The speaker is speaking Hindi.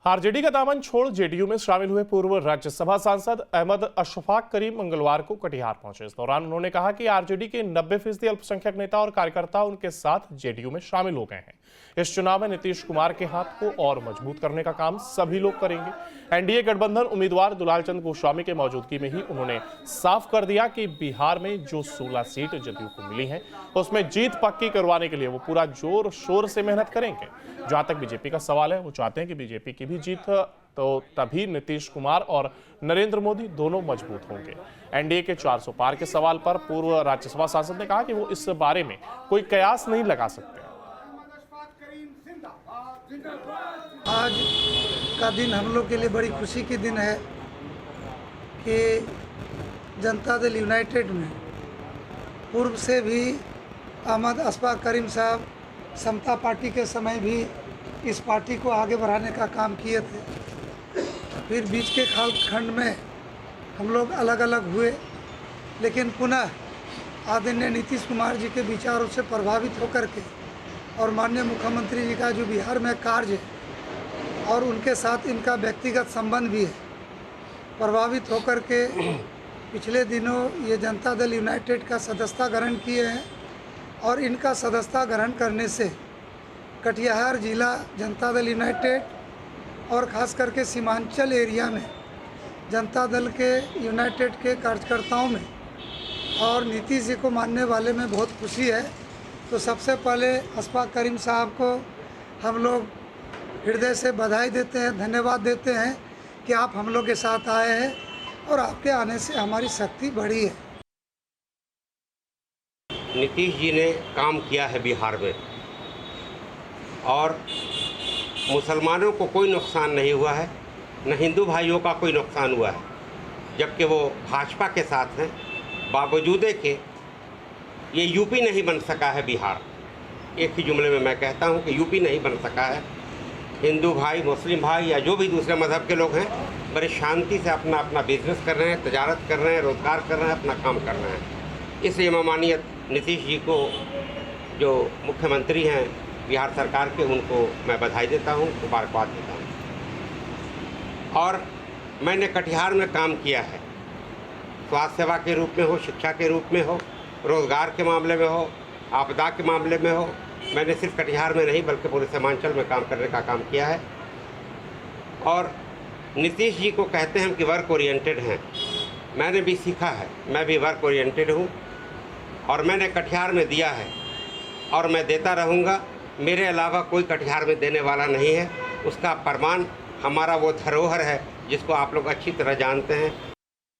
आरजेडी का दामन छोड़ जेडीयू में शामिल हुए पूर्व राज्यसभा सांसद अहमद अशफाक करीम मंगलवार को कटिहार पहुंचे। इस दौरान उन्होंने कहा कि आरजेडी के 90% अल्पसंख्यक नेता और कार्यकर्ता उनके साथ जेडीयू में शामिल हो गए हैं। इस चुनाव में नीतीश कुमार के हाथ को और मजबूत करने का काम सभी लोग करेंगे। एनडीए गठबंधन उम्मीदवार दुलालचंद गोस्वामी के मौजूदगी में ही उन्होंने साफ कर दिया कि बिहार में जो 16 सीट जदयू को मिली हैं उसमें जीत पक्की करवाने के लिए वो पूरा जोर शोर से मेहनत करेंगे। जहां तक बीजेपी का सवाल है, वो चाहते हैं कि बीजेपी की भी जीत तो तभी नीतीश कुमार और नरेंद्र मोदी दोनों मजबूत होंगे। एनडीए के 400 पार के सवाल पर पूर्व राज्यसभा सांसद ने कहा कि वो इस बारे में कोई कयास नहीं लगा सकते। आज का दिन हम लोग के लिए बड़ी खुशी की दिन है कि जनता दल यूनाइटेड में पूर्व से भी अहमद अशफाक करीम साहब समता पार्टी के समय भी इस पार्टी को आगे बढ़ाने का काम किए थे। फिर बीच के कालखंड में हम लोग अलग अलग हुए, लेकिन पुनः आदरणीय नीतीश कुमार जी के विचारों से प्रभावित होकर के और माननीय मुख्यमंत्री जी का जो बिहार में कार्य है और उनके साथ इनका व्यक्तिगत संबंध भी है, प्रभावित होकर के पिछले दिनों ये जनता दल यूनाइटेड का सदस्यता ग्रहण किए हैं और इनका सदस्यता ग्रहण करने से कटिहार जिला जनता दल यूनाइटेड और ख़ास करके सीमांचल एरिया में जनता दल के यूनाइटेड के कार्यकर्ताओं में और नीतीश जी को मानने वाले में बहुत खुशी है। तो सबसे पहले अशफाक करीम साहब को हम लोग हृदय से बधाई देते हैं, धन्यवाद देते हैं कि आप हम लोग के साथ आए हैं और आपके आने से हमारी शक्ति बढ़ी है। नीतीश जी ने काम किया है बिहार में और मुसलमानों को कोई नुकसान नहीं हुआ है, न हिंदू भाइयों का कोई नुकसान हुआ है, जबकि वो भाजपा के साथ हैं। बावजूद के ये यूपी नहीं बन सका है बिहार। एक ही जुमले में मैं कहता हूँ कि यूपी नहीं बन सका है। हिंदू भाई, मुस्लिम भाई या जो भी दूसरे मज़हब के लोग हैं बड़े शांति से अपना अपना बिजनेस कर रहे हैं, तजारत कर रहे हैं, रोज़गार कर रहे हैं, अपना काम कर रहे हैं। इसलिए मैं माननीय नीतीश जी को जो मुख्यमंत्री हैं बिहार सरकार के, उनको मैं बधाई देता हूँ, मुबारकबाद देता हूँ। और मैंने कटिहार में काम किया है, स्वास्थ्य सेवा के रूप में हो, शिक्षा के रूप में हो, रोज़गार के मामले में हो, आपदा के मामले में हो। मैंने सिर्फ कटिहार में नहीं बल्कि पूरे सीमांचल में काम करने का काम किया है। और नीतीश जी को कहते हैं कि वर्क ओरिएंटेड हैं, मैंने भी सीखा है, मैं भी वर्क ओरिएंटेड हूँ और मैंने कटिहार में दिया है और मैं देता रहूँगा। मेरे अलावा कोई कटिहार में देने वाला नहीं है। उसका प्रमाण हमारा वो धरोहर है जिसको आप लोग अच्छी तरह जानते हैं,